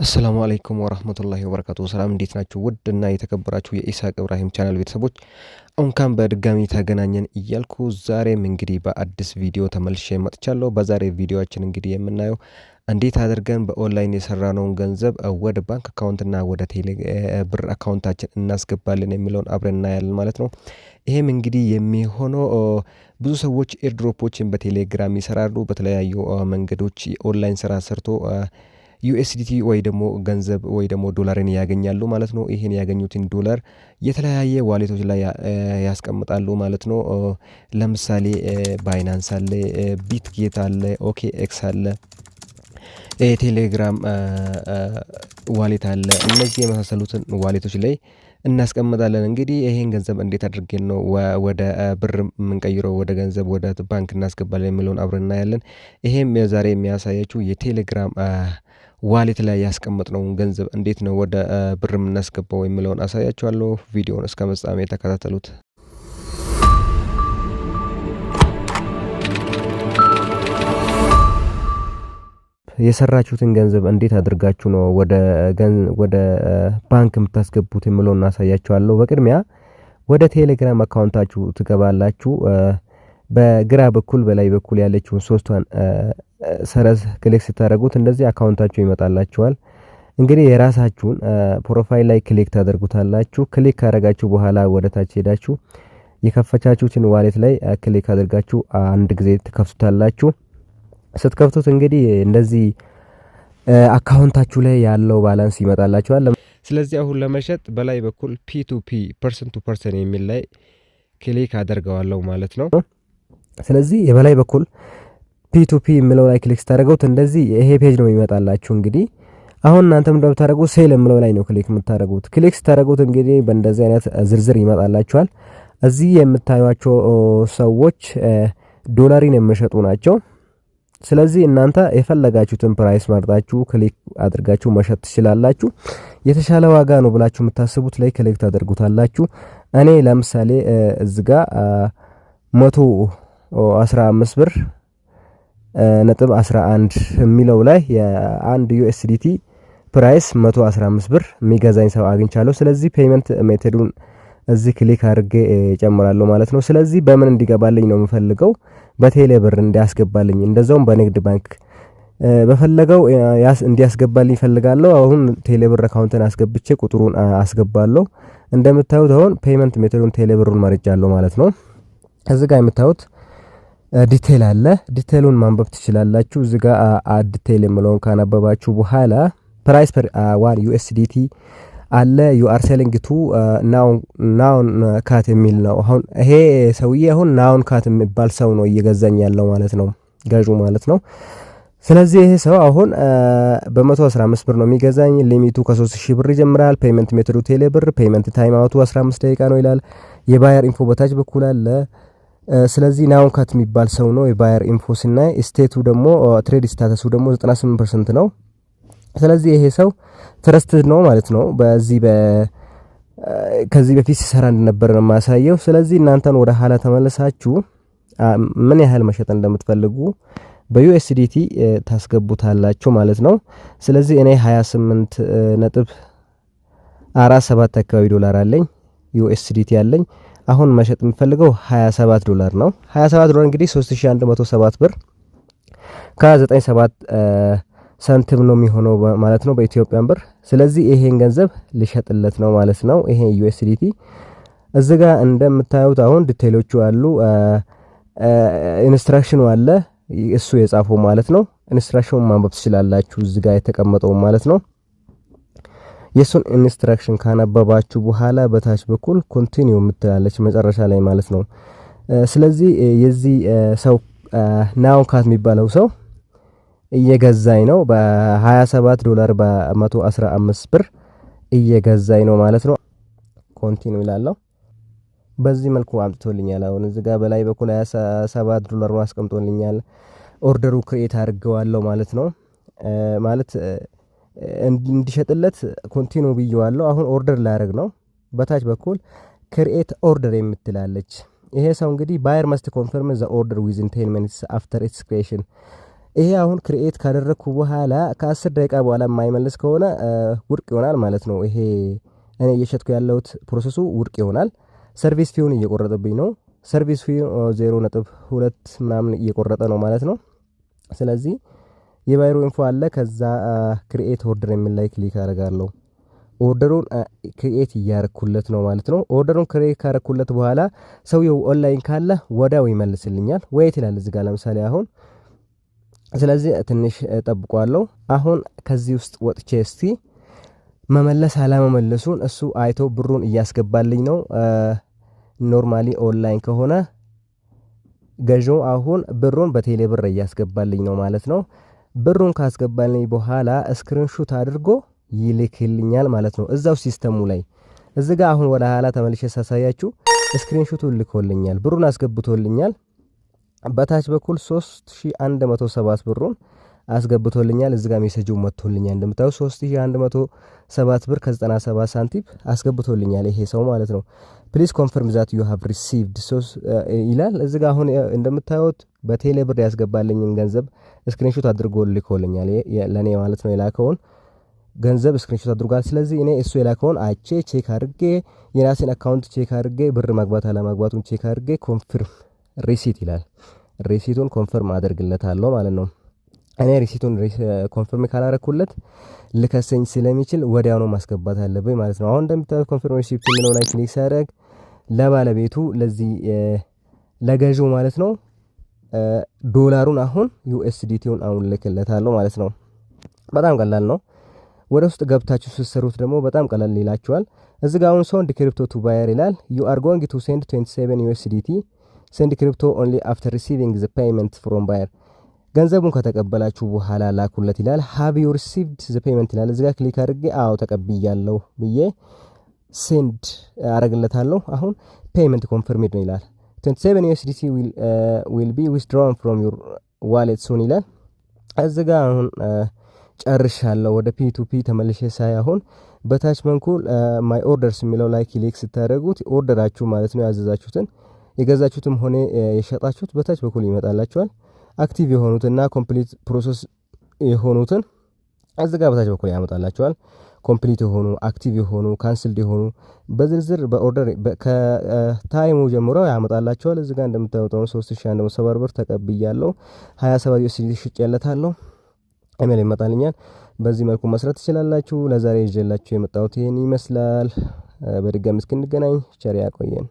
አሰላሙ አለይኩም ወራህመቱላሂ ወበረካቱሁ። ሰላም እንዴት ናችሁ? ውድና የተከበራችሁ የኢሳቅ ኢብራሂም ቻናል ቤተሰቦች እንኳን በድጋሚ ተገናኘን እያልኩ ዛሬም እንግዲህ በአዲስ ቪዲዮ ተመልሼ መጥቻለሁ። በዛሬ ቪዲዮአችን እንግዲህ የምናየው እንዴት አድርገን በኦንላይን የሰራነውን ገንዘብ ወደ ባንክ አካውንትና ወደ ቴሌ ብር አካውንታችን እናስገባለን የሚለውን አብረን እናያለን ማለት ነው። ይሄም እንግዲህ የሚሆነው ብዙ ሰዎች ኤርድሮፖችን በቴሌግራም ይሰራሉ። በተለያዩ መንገዶች ኦንላይን ስራ ሰርቶ ዩኤስዲቲ ወይ ደግሞ ገንዘብ ወይ ደግሞ ዶላርን ያገኛሉ ማለት ነው። ይሄን ያገኙትን ዶላር የተለያየ ዋሌቶች ላይ ያስቀምጣሉ ማለት ነው። ለምሳሌ ባይናንስ አለ፣ ቢትጌት አለ፣ ኦኬ ኤክስ አለ፣ ቴሌግራም ዋሌት አለ። እነዚህ የመሳሰሉትን ዋሌቶች ላይ እናስቀምጣለን። እንግዲህ ይሄን ገንዘብ እንዴት አድርገን ነው ወደ ብር የምንቀይረው፣ ወደ ገንዘብ ወደ ባንክ እናስገባለን የሚለውን አብረን እናያለን። ይሄም ዛሬ የሚያሳያችሁ የቴሌግራም ዋሌት ላይ ያስቀመጥነውን ገንዘብ እንዴት ነው ወደ ብር የምናስገባው የሚለውን አሳያችኋለሁ። ቪዲዮውን እስከ ፍጻሜ ተከታተሉት። የሰራችሁትን ገንዘብ እንዴት አድርጋችሁ ነው ወደ ባንክ የምታስገቡት የሚለውን እናሳያችኋለሁ። በቅድሚያ ወደ ቴሌግራም አካውንታችሁ ትገባላችሁ። በግራ በኩል በላይ በኩል ያለችውን ሶስቷን ሰረዝ ክሊክ ስታደርጉት እንደዚህ አካውንታችሁ ይመጣላችኋል። እንግዲህ የራሳችሁን ፕሮፋይል ላይ ክሊክ ታደርጉታላችሁ። ክሊክ ካደረጋችሁ በኋላ ወደ ታች ሄዳችሁ የከፈቻችሁትን ዋሌት ላይ ክሊክ አድርጋችሁ አንድ ጊዜ ትከፍቱታላችሁ። ስትከፍቱት እንግዲህ እንደዚህ አካውንታችሁ ላይ ያለው ባላንስ ይመጣላችኋል። ስለዚህ አሁን ለመሸጥ በላይ በኩል ፒ2ፒ ፐርሰን ቱ ፐርሰን የሚል ላይ ክሊክ አደርገዋለሁ ማለት ነው። ስለዚህ የበላይ በኩል ፒ2ፒ የሚለው ላይ ክሊክ ስታደርጉት እንደዚህ ይሄ ፔጅ ነው የሚመጣላችሁ። እንግዲህ አሁን እናንተም እንደምታደርጉት ሴል የሚለው ላይ ነው ክሊክ የምታደርጉት። ክሊክ ስታደርጉት እንግዲህ በእንደዚህ አይነት ዝርዝር ይመጣላችኋል። እዚህ የምታዩቸው ሰዎች ዶላሪን የሚሸጡ ናቸው። ስለዚህ እናንተ የፈለጋችሁትን ፕራይስ መርጣችሁ ክሊክ አድርጋችሁ መሸጥ ትችላላችሁ። የተሻለ ዋጋ ነው ብላችሁ የምታስቡት ላይ ክሊክ ታደርጉታላችሁ። እኔ ለምሳሌ እዚህ ጋር 115 ብር ነጥብ 11 የሚለው ላይ የአንድ ዩኤስዲቲ ፕራይስ 115 ብር የሚገዛኝ ሰው አግኝቻለሁ። ስለዚህ ፔመንት ሜቶዱን እዚህ ክሊክ አድርጌ እጨምራለሁ ማለት ነው። ስለዚህ በምን እንዲገባልኝ ነው የምፈልገው? በቴሌ ብር እንዲያስገባልኝ፣ እንደዛውም በንግድ ባንክ በፈለገው እንዲያስገባልኝ ፈልጋለሁ። አሁን ቴሌ ብር አካውንትን አስገብቼ ቁጥሩን አስገባለሁ። እንደምታዩት አሁን ፔመንት ሜቶዱን ቴሌ ብሩን መርጫለሁ ማለት ነው። እዚህ ጋር የምታዩት ዲቴል አለ። ዲቴሉን ማንበብ ትችላላችሁ። እዚህ ጋር አድ ዲቴል የሚለውን ካነበባችሁ በኋላ ፕራይስ ፐር 1 ዩኤስዲቲ አለ። ዩ አር ሴሊንግ ቱ ናውን ካት የሚል ነው። አሁን ይሄ ሰውዬ አሁን ናውን ካት የሚባል ሰው ነው እየገዛኝ ያለው ማለት ነው፣ ገዡ ማለት ነው። ስለዚህ ይሄ ሰው አሁን በ115 ብር ነው የሚገዛኝ። ሊሚቱ ከ3000 ብር ይጀምራል። ፔመንት ሜቶዱ ቴሌ ብር፣ ፔመንት ታይም አውቱ 15 ደቂቃ ነው ይላል። የባየር ኢንፎ በታች በኩል አለ። ስለዚህ ናውን ካት የሚባል ሰው ነው። የባየር ኢንፎ ስናይ ስቴቱ ደግሞ ትሬድ ስታተሱ ደግሞ 98% ነው። ስለዚህ ይሄ ሰው ትረስትድ ነው ማለት ነው። ከዚህ በፊት ሲሰራ እንደነበር ነው የማሳየው። ስለዚህ እናንተን ወደ ኋላ ተመለሳችሁ ምን ያህል መሸጥ እንደምትፈልጉ በዩኤስዲቲ ታስገቡታላችሁ ማለት ነው። ስለዚህ እኔ 28.47 አካባቢ ዶላር አለኝ ዩኤስዲቲ አለኝ። አሁን መሸጥ የምፈልገው $27 ነው። $27 እንግዲህ 3107 ብር ከ97 ሳንቲም ነው የሚሆነው ማለት ነው በኢትዮጵያን ብር። ስለዚህ ይሄን ገንዘብ ልሸጥለት ነው ማለት ነው። ይሄ ዩኤስዲቲ እዚህ ጋር እንደምታዩት አሁን ዲቴሎቹ አሉ። ኢንስትራክሽኑ አለ እሱ የጻፈው ማለት ነው። ኢንስትራክሽኑን ማንበብ ትችላላችሁ እዚህ ጋር የተቀመጠው ማለት ነው። የሱን ኢንስትራክሽን ካነበባችሁ በኋላ በታች በኩል ኮንቲኒው የምትላለች መጨረሻ ላይ ማለት ነው። ስለዚህ የዚህ ሰው ናውን ካት የሚባለው ሰው እየገዛኝ ነው በ$27 በ115 ብር እየገዛኝ ነው ማለት ነው። ኮንቲኒው ይላል። በዚህ መልኩ አምጥቶልኛል። አሁን እዚህ ጋር በላይ በኩል $27 አስቀምጦልኛል። ኦርደሩ ክሬት አድርገዋለሁ ማለት ነው። ማለት እንዲሸጥለት ኮንቲኒው ብየዋለሁ። አሁን ኦርደር ላደርግ ነው። በታች በኩል ክሬት ኦርደር የምትላለች። ይሄ ሰው እንግዲህ ባየር መስት ኮንፈርም ዘ ኦርደር ዊዝን 10 ሚኒትስ አፍተር ኢትስ ክሬሽን ይሄ አሁን ክሬኤት ካደረኩ በኋላ ከ10 ደቂቃ በኋላ የማይመልስ ከሆነ ውድቅ ይሆናል ማለት ነው። ይሄ እኔ እየሸጥኩ ያለሁት ፕሮሰሱ ውድቅ ይሆናል። ሰርቪስ ፊውን እየቆረጠብኝ ነው። ሰርቪስ ፊው 0.2 ምናምን እየቆረጠ ነው ማለት ነው። ስለዚህ የባይሮ ኢንፎ አለ። ከዛ ክሬኤት ኦርደር የሚል ላይ ክሊክ አደርጋለሁ። ኦርደሩን ክሬኤት እያረኩለት ነው ማለት ነው። ኦርደሩን ክሬኤት ካረኩለት በኋላ ሰውየው ኦንላይን ካለ ወዳው ይመልስልኛል። ወይት ይላል እዚህ ጋር ለምሳሌ አሁን። ስለዚህ ትንሽ ጠብቋለሁ። አሁን ከዚህ ውስጥ ወጥቼ እስቲ መመለስ አለመመለሱን እሱ አይቶ ብሩን እያስገባልኝ ነው። ኖርማሊ ኦንላይን ከሆነ ገዢው አሁን ብሩን በቴሌ ብር እያስገባልኝ ነው ማለት ነው። ብሩን ካስገባልኝ በኋላ ስክሪንሾት አድርጎ ይልክልኛል ማለት ነው እዛው ሲስተሙ ላይ። እዚህ ጋር አሁን ወደ ኋላ ተመልሼ ሳሳያችሁ ስክሪንሾቱን ልኮልኛል፣ ብሩን አስገብቶልኛል። በታች በኩል 3107 ብሩን አስገብቶልኛል። እዚህ ጋር ሜሴጁ መጥቶልኛል። እንደምታዩ 3107 ብር ከ97 ሳንቲም አስገብቶልኛል ይሄ ሰው ማለት ነው። ፕሊዝ ኮንፈርም ዛት ዩ ሃቭ ሪሲቭድ ይላል። እዚህ ጋር አሁን እንደምታዩት በቴሌ ብር ያስገባልኝን ገንዘብ ስክሪንሾት አድርጎ ልኮልኛል። ለኔ ማለት ነው የላከውን ገንዘብ ስክሪንሾት አድርጓል። ስለዚህ እኔ እሱ የላከውን አይቼ ቼክ አድርጌ የራሴን አካውንት ቼክ አድርጌ ብር ማግባት አለማግባቱን ቼክ አድርጌ ኮንፈርም ሪሲት ይላል። ሪሲቱን ኮንፈርም አደርግለታለሁ ማለት ነው። እኔ ሪሲቱን ኮንፈርም ካላረኩለት ልከሰኝ ስለሚችል ወዲያውኑ ማስገባት አለብኝ ማለት ነው። አሁን እንደምታዩት ኮንፈርም ሪሲት የሚለው ላይ ክሊክ ሳደርግ ለባለቤቱ ለዚህ ለገዢው ማለት ነው ዶላሩን አሁን ዩኤስዲቲውን አሁን ልክለታለሁ ማለት ነው። በጣም ቀላል ነው። ወደ ውስጥ ገብታችሁ ስትሰሩት ደግሞ በጣም ቀላል ይላችኋል። እዚህ ጋር አሁን ሶንድ ክሪፕቶ ቱ ባየር ይላል። you are going to send 27 USDT send crypto only after receiving the payment from buyer ገንዘቡን ከተቀበላችሁ በኋላ ላኩለት ይላል። have you received the payment ይላል። እዚህ ጋር ክሊክ አድርጌ አዎ ተቀብያለሁ ብዬ ሴንድ አረግለታለሁ። አሁን ፔመንት ኮንፈርምድ ነው ይላል። 27 USDT will be withdrawn from your wallet soon ይላል። እዚህ ጋር አሁን ጨርሻለሁ። ወደ ፒ2ፒ ተመልሼ ሳይ አሁን በታች በኩል ማይ ኦርደርስ የሚለው ላይ ክሊክ ስታደርጉት ኦርደራችሁ ማለት ነው ያዘዛችሁትን የገዛችሁትም ሆነ የሸጣችሁት በታች በኩል ይመጣላችኋል። አክቲቭ የሆኑትና ኮምፕሊት ፕሮሰስ የሆኑትን እዚህ ጋር በታች በኩል ያመጣላችኋል። ኮምፕሊት የሆኑ አክቲቭ የሆኑ ካንስልድ የሆኑ በዝርዝር በኦርደር ከታይሙ ጀምሮ ያመጣላችኋል። እዚህ ጋር እንደምታዩት 3170 ብር ተቀብያለሁ። 27 USD ሽጬለታለሁ። ኢሜል ይመጣልኛል። በዚህ መልኩ መስራት ትችላላችሁ። ለዛሬ ይዤላችሁ የመጣሁት ይሄን ይመስላል። በድጋሚ እስክንገናኝ ቸር ያቆየን።